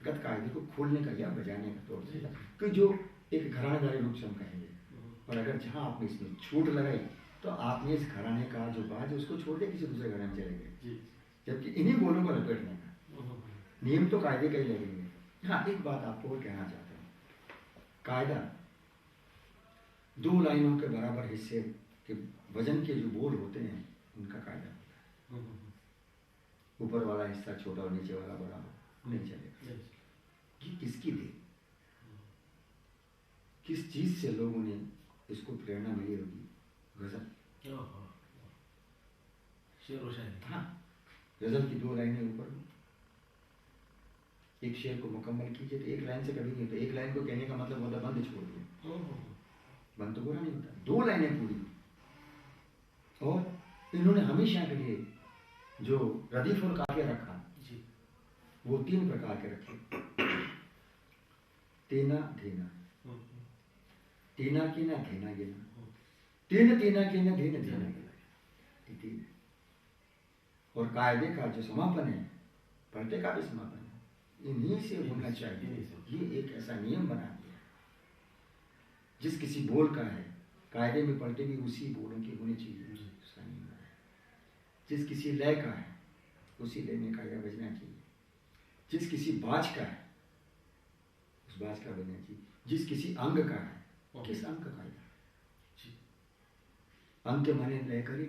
गत कायदे को खोलने का या बजाने का तौर तरीका कि जो एक घरानेदारी रूप से हम कहेंगे। और अगर जहाँ आपने इसमें छूट लगाई तो आपने इस घराने का जो बात है उसको छोड़ के किसी दूसरे घराने में चले गए, जबकि इन्हीं बोलों को लपेटने का नियम तो कायदे का ही लगेंगे। हाँ, एक बात आपको और कहना चाहता हूँ, कायदा दो लाइनों के बराबर हिस्से के वजन के जो बोल होते हैं उनका कायदा होता है। ऊपर वाला हिस्सा छोटा और नीचे वाला बड़ा हो नहीं चलेगा। ये किसकी दे, किस चीज से लोगों ने इसको प्रेरणा मिली होगी? गजल। शेर व शायरी। हाँ, गजल की दो लाइनें ऊपर, एक शेर को मुकम्मल कीजिए तो एक लाइन से कभी नहीं होता। एक लाइन को कहने का मतलब होता बंद छोड़ दिया, बंद तो बुरा नहीं होता। दो लाइनें पूरी, और इन्होंने हमेशा के लिए जो रदीफ और काफिया रखा वो तीन प्रकार के रखे, तेना धेना, तेना कीना धेना गिना, तीन तीना कीना धेन धेना गिना, तीन। और कायदे का जो समापन है, पलटे का भी समापन है, इन्हीं से होना चाहिए। ये एक ऐसा नियम बना दिया जिस किसी बोल का है, कायदे में पलटे भी उसी बोलों के होने चाहिए, उसका नियम है। जिस किसी लय का है उसी लय में कायदा बजना चाहिए। जिस किसी बाज का है उस बाज का बजना चाहिए। जिस किसी अंग का है किस अंग का कायदा, अंग के माने लय कर ही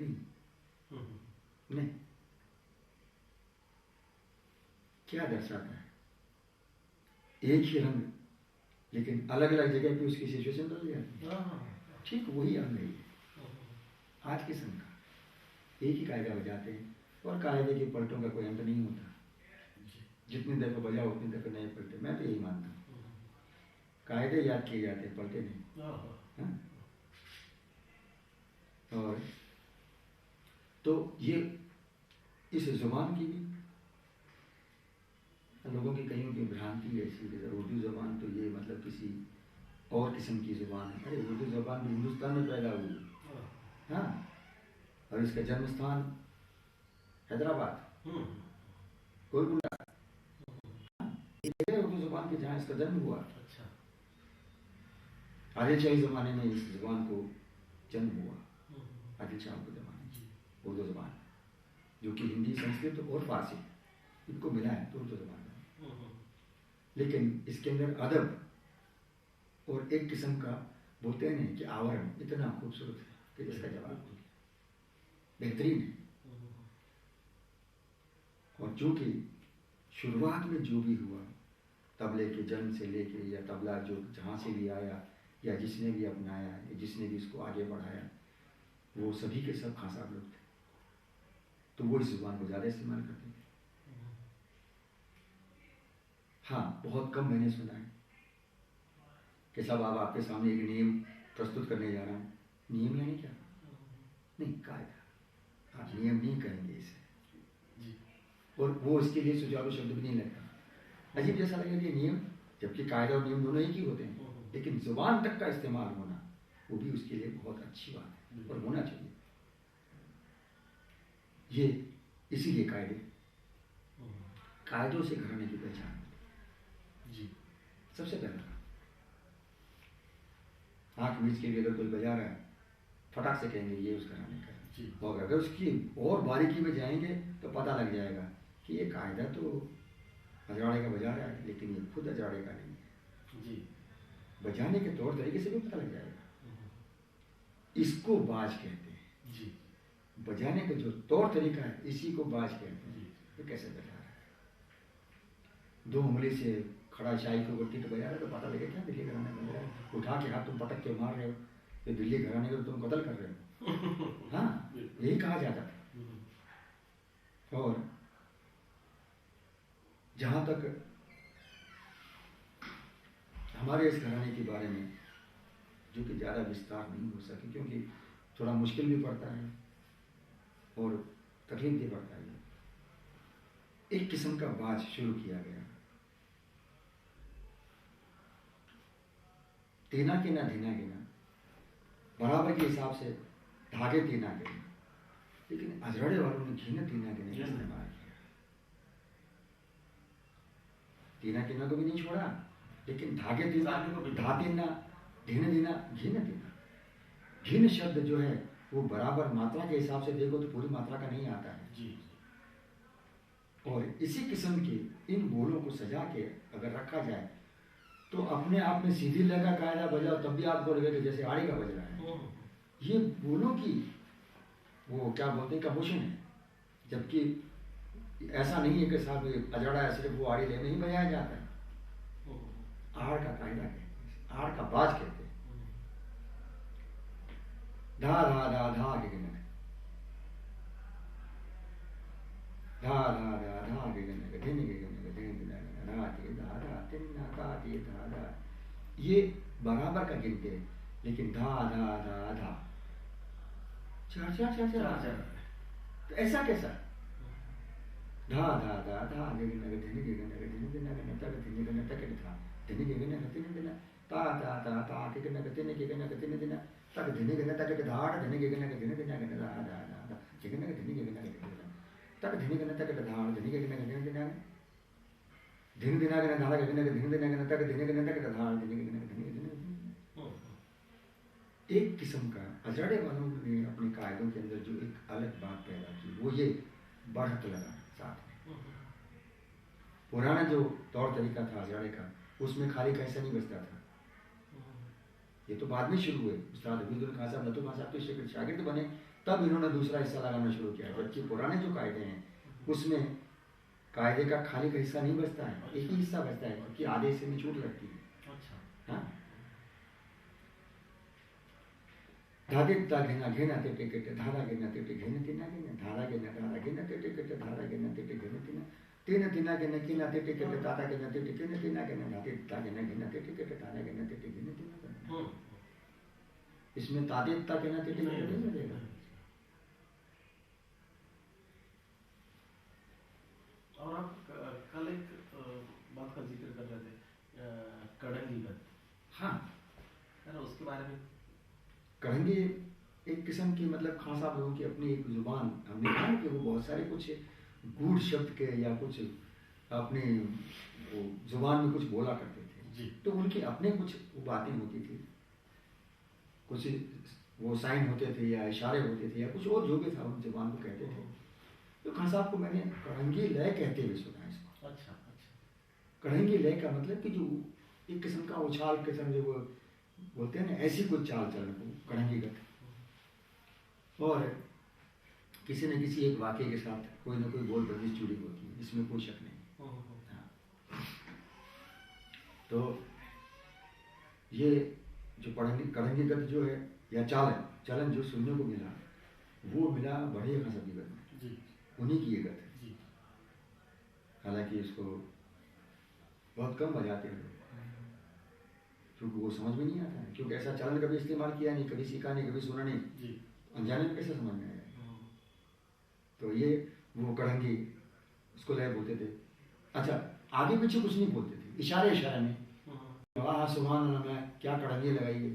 नहीं, क्या दर्शाता है? एक ही रंग लेकिन अलग अलग जगह पे उसकी सिचुएशन बदल जाती है। ठीक वही अंग है आज के संग का, एक ही कायदा बजाते हैं और कायदे के पलटों का कोई अंत नहीं होता। जितनी दफे बजाओ उतनी दफे नए पलटे। मैं तो यही मानता हूँ, कायदे याद किए जाते हैं, पलटे नहीं। हाँ? और तो ये इस जुबान की भी लोगों की कईयों की भ्रांति ऐसी है, उर्दू ज़बान तो ये मतलब किसी और किस्म की ज़ुबान है। अरे उर्दू ज़बान भी हिंदुस्तान में पैदा हुई, हाँ, और इसका जन्म स्थान हैदराबाद, गोलकुंडा, उर्दू ज़ुबान के जहाँ इसका जन्म हुआ। अच्छा। आदिल शाही ज़माने में इस ज़ुबान को जन्म हुआ, आदिल शाह के ज़माने में उर्दू ज़ुबान, जो कि हिंदी, संस्कृत और फारसी इनको मिला है तो उर्दू ज़ुबान है। लेकिन इसके अंदर अदब और एक किस्म का बोलते हैं कि आवरण इतना खूबसूरत है कि इसका जवाब बेहतरीन है। और जो कि शुरुआत में जो भी हुआ, तबले के जन्म से लेके या तबला जो जहाँ से भी आया या जिसने भी अपनाया या जिसने भी इसको आगे बढ़ाया, वो सभी के सब खां साहब लोग थे, तो वो इस जुबान को ज़्यादा इस्तेमाल करते थे। हाँ, बहुत कम मैंने सुना है कि साहब अब आपके सामने एक नियम प्रस्तुत करने जा रहा हूँ। नियम यानी क्या? नहीं, कायदा। आप नियम नहीं कहेंगे इसे, और वो इसके लिए सुचारू शब्द भी नहीं लगता। अजीब जैसा लगेगा कि नियम, जबकि कायदा और नियम दोनों एक ही होते हैं, लेकिन जुबान तक का इस्तेमाल होना वो भी उसके लिए बहुत अच्छी बात है और होना चाहिए। ये इसीलिए कायदों से घराने की पहचान जी। सबसे पहला आँख मीच के भी अगर कोई बजा रहा है, फटाक से कहेंगे ये उस घराने का जी। है। और अगर उसकी और बारीकी में जाएंगे तो पता लग जाएगा कि ये कायदा तो अजराड़े का बजा रहा है, लेकिन ये खुद अजराड़े का नहीं है। जी। बजाने के तौर तरीके से भी पता लग जाएगा। इसको बाज कहते हैं। जी। बजाने का जो तौर तरीका है इसी को बाज कहते हैं। जी। ये कैसे बजा रहा है? 2 उंगली से खड़ा शाही को गट्टी तो बजा रहा है, तो पता लगे क्या दिल्ली घराने बज रहा है। उठा के हाथ तुम पटक के मार रहे हो, तो दिल्ली घराने को तुम कत्ल कर रहे हो। हाँ, यही कहा जाता था। और जहाँ तक हमारे इस घराने के बारे में, जो कि ज़्यादा विस्तार नहीं हो सके क्योंकि थोड़ा मुश्किल भी पड़ता है और तकलीफ भी पड़ता है, एक किस्म का बाज शुरू किया गया। तेना के ना धीना गिना, बराबर के हिसाब से धागे तीना गिने, लेकिन अजरड़े वालों ने घीना तीना गिने का इस्तेमाल किया। तीना गिना को भी नहीं छोड़ा, लेकिन धागे तीना, धा तीना, धीन दीना, घीन तीना। घीन शब्द जो है वो बराबर मात्रा के हिसाब से देखो तो पूरी मात्रा का नहीं आता है। जी। और इसी किस्म के इन बोलों को सजा के अगर रखा जाए तो अपने आप में सीधी लय का कायदा बजाओ तब भी आपको लगेगा जैसे आड़ी का बज रहा है। ये बोलों की वो क्या बोलते हैं कबूशन है, जबकि ऐसा नहीं है कि साहब अजड़ा है सिर्फ वो आड़ी लेने ही बजाया जाता है। आड़ का कायदा कहते हैं, आड़ का बाज कहते हैं। धा धा धा धा के गिनक, धा धा धा धा के गिनक, धिन के गिनक, धिन धिन धा धी धा धा तिन धा धी धा धा, ये बराबर का गिनते हैं, लेकिन धा धा धा धा चार चार चार चार, तो ऐसा कैसा? धा धा धा धा के गिनक, धिन के गिनक, धिन धिन गिनक, तक धिन गिनक, तक धा, धिन के गिनक, तिन धिन, ता ता ता ता के गिनक, तिन के गिनक, तिन धिन, तक धिन गिनक, तक के धाड़, धिन के गिनक, धिन धिन गिनक, धा धा धा धा, गिनक, धिन के गिनक, तक धिन गिनक, तक के धाड़, धिन के गिनक, धिन धिन, धिन धिना गिनक, धाड़ा के गिनक, धिन धिना गिनक, तक धिन गिनक, तक के धाड़, धिन के गिनक, धिन धिन। एक किस्म का अजड़े वालों ने अपने कायदों के अंदर जो एक अलग बात पैदा की वो ये बढ़त लगा साथ में। पुराना जो तौर तरीका था अजड़े का, उसमें खाली कैसा नहीं बचता था। ये तो बाद में शुरू हुए, उस्ताद हबीबुल खान साहब, लतू खान साहब के शागिर्द बने, तब इन्होंने दूसरा हिस्सा लगाना शुरू किया। जबकि पुराने जो कायदे हैं उसमें कायदे का खाली का हिस्सा नहीं बचता है, एक ही हिस्सा बचता है क्योंकि आधे हिस्से में छूट लगती है। हाँ, धागे ता घेना घेना तेटे केटे, धारा घेना तेटे घेने तिना घेना, धारा घेना धारा घेना तेटे केटे, धारा घेना तेटे घेने तिना, तीन तिना घेना किना तेटे केटे, ताता घेना तेटे घेने तिना घेना, धागे ता घेना घेना तेटे केटे, धारा घेना तेटे घेने तिना घेना। इसमें ताते ता घेना तेटे केटे नहीं मिलेगा। और आप कल एक बात का जिक्र कर रहे थे, कड़ंगी गत। हाँ, है ना, उसके बारे में। कड़ंगी एक किस्म की मतलब खान साहब लोगों की अपनी एक जुबान, हमने कहा कि वो बहुत सारे कुछ गूढ़ शब्द के या कुछ अपने जुबान में कुछ बोला करते थे जी। तो उनकी अपने कुछ बातें होती थी, कुछ वो साइन होते थे या इशारे होते थे या कुछ और जो भी था उन जुबान को कहते थे। तो खान साहब को मैंने कड़ंगी लय कहते हुए सुना इसको। अच्छा। कड़ंगी लय का मतलब कि जो एक किस्म का उछाल किस्म जो वो बोलते हैं ना, ऐसी कोई चाल चलन को कड़ंगी गत। और किसी न किसी एक वाक्य के साथ कोई ना कोई बोल बंदिश जुड़ी होती है, इसमें कोई शक नहीं। हाँ। तो ये जो कड़ंगी गत जो है या चलन जो सुनने को मिला वो मिला बड़े खान साहब की गत में, उन्हीं की ये गत है। हालांकि इसको बहुत कम बजाते हैं क्योंकि वो समझ में नहीं आता है, क्योंकि ऐसा चलन कभी इस्तेमाल किया नहीं, कभी सीखा नहीं, कभी सुना नहीं, अनजाने में कैसे समझ में आएगा। तो ये वो कड़ंगी उसको लय बोलते थे। अच्छा, आगे पीछे कुछ नहीं बोलते थे, इशारे में वाह सुभान अल्लाह, मैं क्या कड़ंगी लगाई है,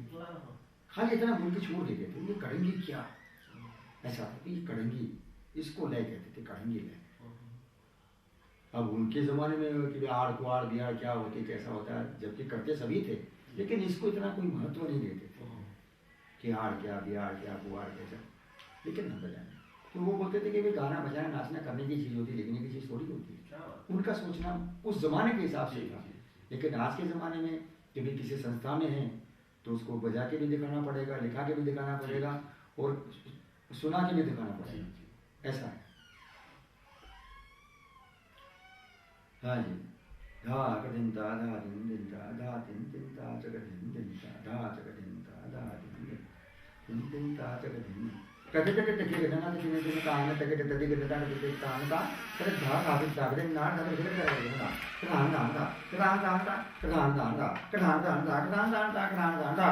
खाली इतना बोल के छोड़ देते थे। ये कड़ंगी क्या, ऐसा था कि कड़ंगी इसको लय कहते थे, कड़ंगी लय। अब उनके ज़माने में कि आड़ को आड़ दिया क्या होती कैसा होता है, जबकि करते सभी थे, लेकिन इसको इतना कोई महत्व नहीं देते थे कि हाड़ क्या बिहाड़ क्या पुआड़ क्या, लेकिन हम बजाने तो वो बोलते थे कि भाई गाना बजाना नाचना करने की चीज़ होती है, लिखने की चीज़ थोड़ी होती है। उनका सोचना उस जमाने के हिसाब से था। लेकिन आज के ज़माने में कभी किसी संस्था में है तो उसको बजा के भी दिखाना पड़ेगा, लिखा के भी दिखाना पड़ेगा और सुना के भी दिखाना पड़ेगा, ऐसा है। हाँ जी, धा कदिंता धा दिंता धा दिंता जगदिंता धा जगदिंता धा दिंता जगदिं कटे कटे टके गना ते तिने तिने कान टके टके टके गना ते ते कान का तर धा का भी तागड़े नाड़ धा के करे गना कहां धा धा कहां धा धा कहां धा धा कहां धा धा कहां धा धा कहां धा धा।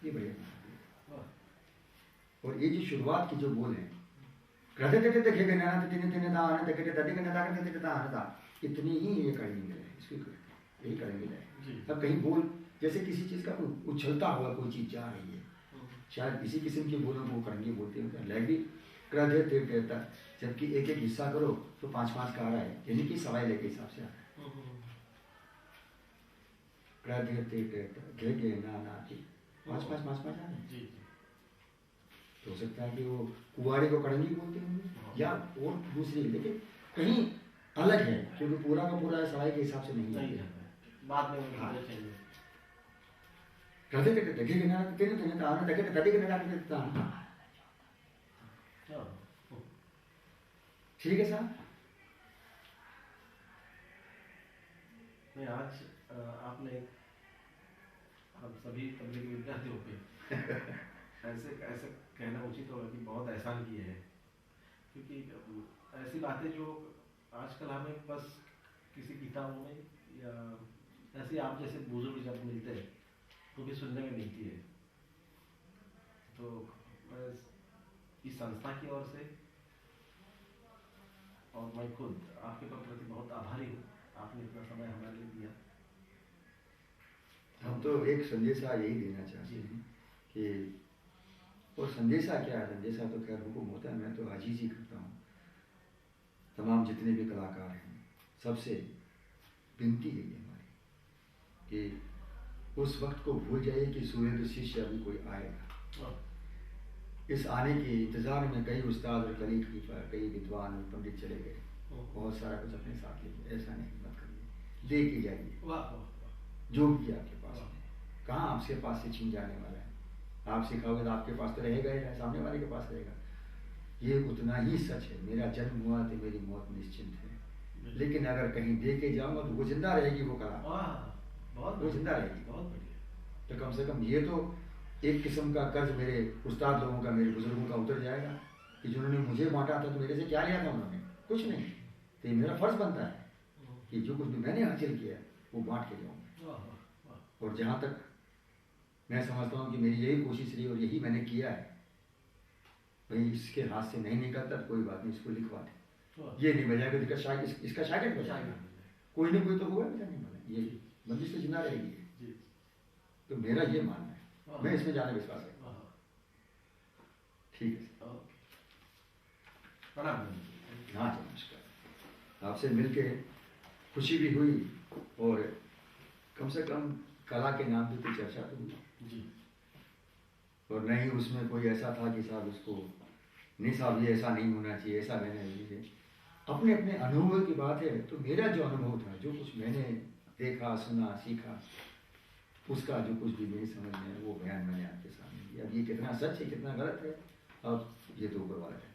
ये बढ़िया। और ये जो शुरुआत की जो बोल है कटे कटे टके गना ते तिने तिने दान टके टके टके गना ते ते दान धा, इतनी ही ये करेंगे इसको यही करेंगे। अब कहीं बोल जैसे किसी चीज का उछलता हुआ कोई चीज जा रही है, शायद इसी किस्म के बोलों को करेंगे बोलते हैं लय भी क्रदे ते कहता, जबकि एक एक हिस्सा करो तो 5-5 का आ रहा है, यानी कि सवाई लय के हिसाब से आ रहा है। क्रदे ते कहता घे घे ना ना की 5-5 आ रहे हैं। तो हो सकता है कि वो कुआड़े को कड़ंगी बोलते होंगे या और दूसरी, लेकिन कहीं अलग है क्योंकि पूरा का पूरा सवाई के हिसाब से नहीं है। बाद में कदे कदे दगे गना तेने तेने ताना दगे कदे गना के ताना। ठीक है साहब। नहीं, आज आपने हम सभी तबले के विद्यार्थियों पे ऐसे कहना उचित होगा कि बहुत एहसान किए हैं, क्योंकि ऐसी बातें जो आजकल हमें बस किसी किताबों में या ऐसे आप जैसे बुजुर्ग जब मिलते हैं तो भी सुनने में मिलती है। तो मैं इस संस्था की ओर से और मैं खुद आपके प्रति बहुत आभारी हूँ, आपने इतना समय हमारे लिए दिया। हम तो एक संदेशा यही देना चाहते हैं कि, और संदेशा क्या है, संदेशा तो खैर हुक्म होता है, मैं तो आजीज ही करता हूँ तमाम जितने भी कलाकार हैं सबसे विनती है ये हमारी कि उस वक्त को भूल जाइए कि सूर्य शिष्य अभी कोई आएगा। इस आने के इंतजार में कई उस्ताद और कई विद्वान और पंडित चले गए, बहुत सारा कुछ अपने साथ ले गए। ऐसा नहीं मत करिए, दे के जाइए जो भी आपके पास है। कहाँ आपके पास से छीन जाने वाला है, आप सिखाओगे तो आपके पास तो रहेगा ही, सामने वाले के पास रहेगा। ये उतना ही सच है, मेरा जन्म हुआ तो मेरी मौत निश्चिंत है, लेकिन अगर कहीं दे के जाऊंगा तो वो जिंदा रहेगी, वो कला वो जिंदा रहेगी। बहुत बढ़िया। तो कम से कम ये तो एक किस्म का कर्ज मेरे उस्ताद लोगों का, मेरे बुजुर्गों का उतर जाएगा कि जिन्होंने मुझे बांटा था तो मेरे से क्या लिया था उन्होंने, कुछ नहीं। तो ये मेरा फर्ज बनता है कि जो कुछ भी मैंने हासिल किया वो बांट के जाऊँगा। और जहाँ तक मैं समझता हूँ कि मेरी यही कोशिश रही और यही मैंने किया है, भाई इसके हाथ से नहीं निकलता तो कोई बात नहीं, इसको लिखवा दे, ये नहीं बजाएगा इसका शागिर्द बजाएगा, कोई ना कोई तो होगा बजाने वाला, ये बंदिश तो जिंदा रहेगी। तो मेरा ये मानना है, मैं इसमें जाने विश्वास है। ठीक है, प्रणाम। हाँ जी, नमस्कार। आपसे मिलके खुशी भी हुई और कम से कम कला के नाम पे कोई चर्चा तो हुई जी। और नहीं उसमें कोई ऐसा था कि साहब उसको नहीं साहब ये ऐसा नहीं होना चाहिए, ऐसा मैंने नहीं, अपने अपने अनुभव की बात है। तो मेरा जो अनुभव था, जो कुछ मैंने देखा सुना सीखा, उसका जो कुछ भी मेरी समझ में है वो बयान मैंने आपके सामने दिया। अब ये कितना सच है कितना गलत है, अब ये तो ऊपर वाला है।